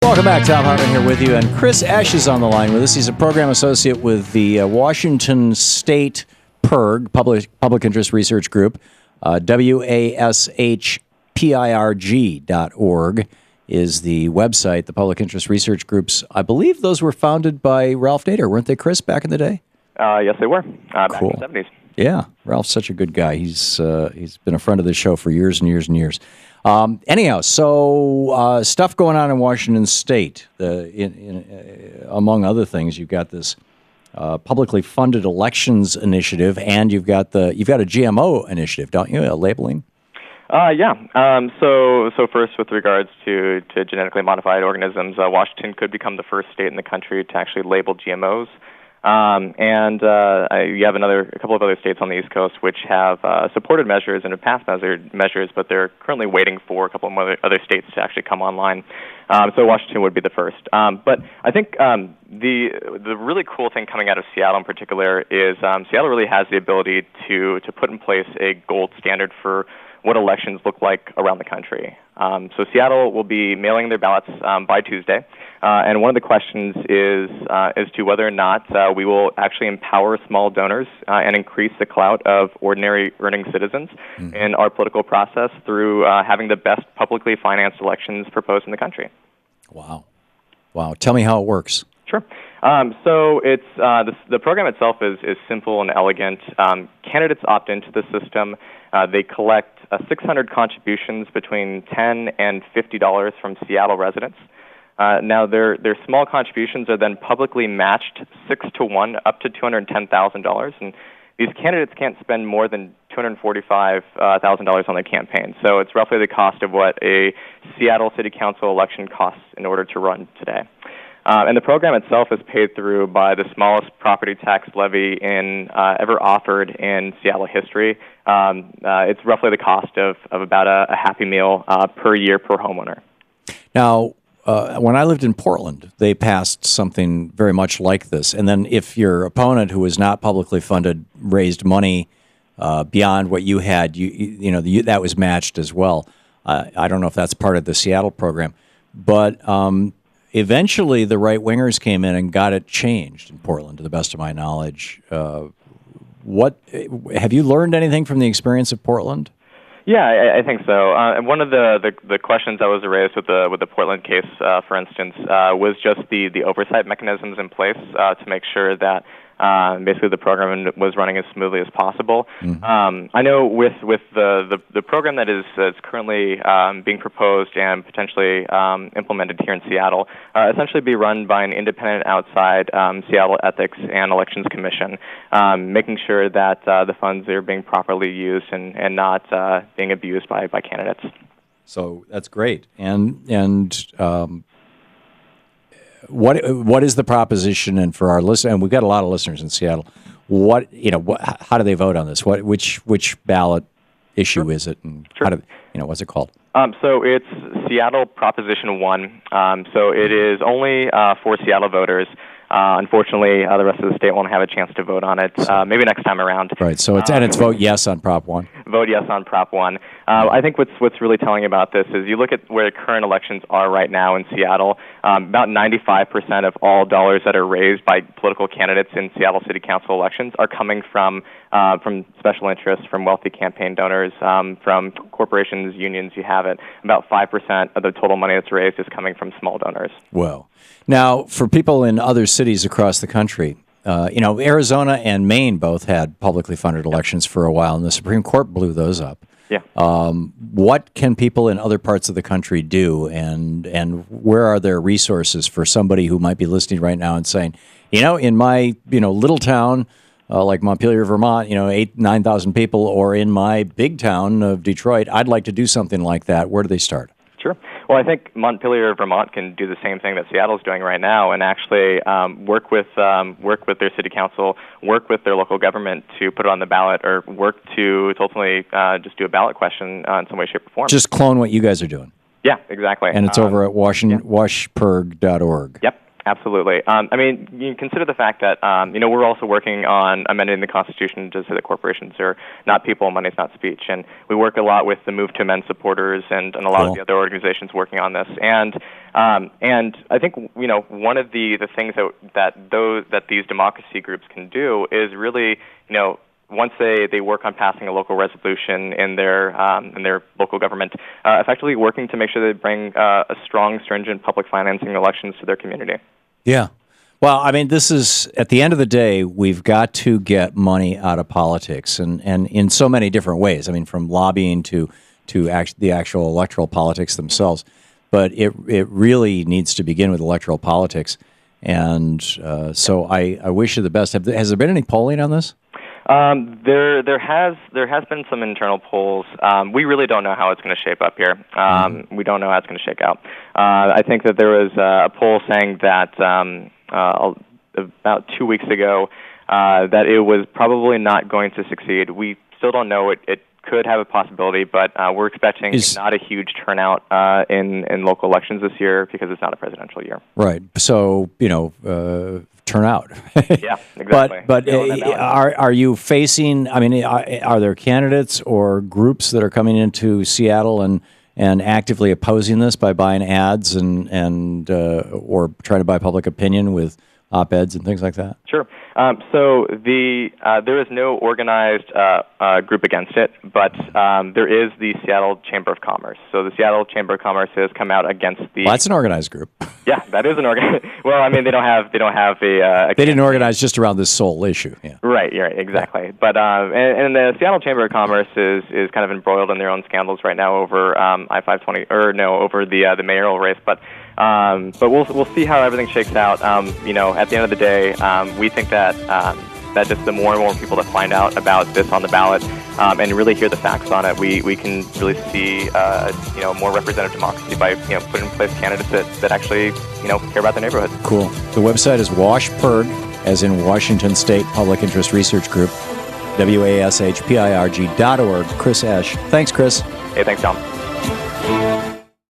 Welcome back. Thom Hartmann here with you. And Chris Esch is on the line with us. He's a program associate with the Washington State PIRG, Public Interest Research Group. WASHPIRG.org is the website, the Public Interest Research Groups. I believe those were founded by Ralph Nader, weren't they, Chris, back in the day? Yes, they were. Back in the 70s. Yeah, Ralph's such a good guy. He's been a friend of this show for years and years and years. Anyhow, so stuff going on in Washington State. Among other things, you've got this publicly funded elections initiative, and you've got a GMO initiative, don't you? Labeling. Yeah. So first, with regards to genetically modified organisms, Washington could become the first state in the country to actually label GMOs. And you have a couple of other states on the East Coast which have supported measures and have passed measures, but they're currently waiting for a couple of other states to actually come online. So Washington would be the first. But I think the really cool thing coming out of Seattle in particular is Seattle really has the ability to put in place a gold standard for what elections look like around the country. So Seattle will be mailing their ballots by Tuesday, and one of the questions is as to whether or not we will actually empower small donors and increase the clout of ordinary earning citizens in our political process through having the best publicly financed elections proposed in the country. Wow. Tell me how it works. Sure. So it's the program itself is simple and elegant. Candidates opt into the system. They collect 600 contributions between $10 and $50 from Seattle residents. Now, their small contributions are then publicly matched 6-to-1 up to $210,000, and these candidates can't spend more than $245,000 on their campaign. So it's roughly the cost of what a Seattle City Council election costs in order to run today. And the program itself is paid through by the smallest property tax levy ever offered in Seattle history. It's roughly the cost of about a Happy Meal per year per homeowner. Now, when I lived in Portland, they passed something very much like this. And then if your opponent, who was not publicly funded, raised money beyond what you had, that was matched as well. I don't know if that's part of the Seattle program, but eventually, the right-wingers came in and got it changed in Portland, to the best of my knowledge. What have you learned anything from the experience of Portland? Yeah, I think so. One of the questions that was raised with the Portland case, for instance, was just the oversight mechanisms in place to make sure that basically the program was running as smoothly as possible. I know with the program that is currently being proposed and potentially implemented here in Seattle, essentially be run by an independent outside Seattle Ethics and Elections Commission, making sure that the funds are being properly used and not being abused by candidates. So that's great. And what is the proposition? And for our listeners, and we've got a lot of listeners in Seattle, how do they vote on this? Which ballot issue is it, and what's it called? So it's Seattle Proposition 1. So it is only for Seattle voters. Unfortunately, the rest of the state won't have a chance to vote on it. Maybe next time around. Right. So it's vote yes on Prop 1. Vote yes on Prop 1. I think what's really telling about this is you look at where current elections are right now in Seattle. About 95% of all dollars that are raised by political candidates in Seattle City Council elections are coming from special interests, from wealthy campaign donors, from corporations, unions. You have it. About 5% of the total money that's raised is coming from small donors. Well, now for people in other cities across the country, Arizona and Maine both had publicly funded elections for a while, and the Supreme Court blew those up. Yeah. What can people in other parts of the country do, and where are there resources for somebody who might be listening right now and saying, in my little town like Montpelier, Vermont, 8,000-9,000 people, or in my big town of Detroit, I'd like to do something like that. Where do they start? Sure. Well, I think Montpelier, Vermont can do the same thing that Seattle's doing right now, and actually work with their city council, work with their local government to put it on the ballot, or work to ultimately just do a ballot question in some way, shape, or form. Just clone what you guys are doing. Yeah, exactly. And it's over at washpirg.org. Yep. Absolutely. I mean, you consider the fact that, we're also working on amending the Constitution to say that corporations are not people, money is not speech. And we work a lot with the Move to Amend supporters and a lot of the other organizations working on this. And I think, one of the things that these democracy groups can do is really, once they work on passing a local resolution in their local government, effectively working to make sure they bring a strong, stringent public financing elections to their community. Yeah. Well, I mean, this is, at the end of the day, we've got to get money out of politics, and in so many different ways. I mean, from lobbying to the actual electoral politics themselves. But it really needs to begin with electoral politics. And so I wish you the best. Has there been any polling on this? There has been some internal polls. We really don't know how it's going to shape up here. We don't know how it's going to shake out. I think that there was a poll saying that about 2 weeks ago that it was probably not going to succeed. We still don't know. It could have a possibility, but we're expecting not a huge turnout in local elections this year because it's not a presidential year. Right. So, turnout. Yeah, exactly. But are you facing, I mean, are there candidates or groups that are coming into Seattle and actively opposing this by buying ads and or trying to buy public opinion with op-eds and things like that? Sure. So there is no organized group against it, but there is the Seattle Chamber of Commerce. So the Seattle Chamber of Commerce has come out against the. Well, that's an organized group. Yeah, that is an organized. Well, I mean, they don't have a. They didn't organize just around this sole issue. Yeah. Right. Exactly. Yeah. But and the Seattle Chamber of Commerce is kind of embroiled in their own scandals right now over I-520 over the mayoral race, but we'll see how everything shakes out. At the end of the day, we think that just the more and more people that find out about this on the ballot and really hear the facts on it, we can really see more representative democracy by putting in place candidates that actually care about their neighborhood. Cool. The website is WashPIRG, as in Washington State Public Interest Research Group, WASHPIRG.org. Chris Esch. Thanks, Chris. Hey, thanks, Tom.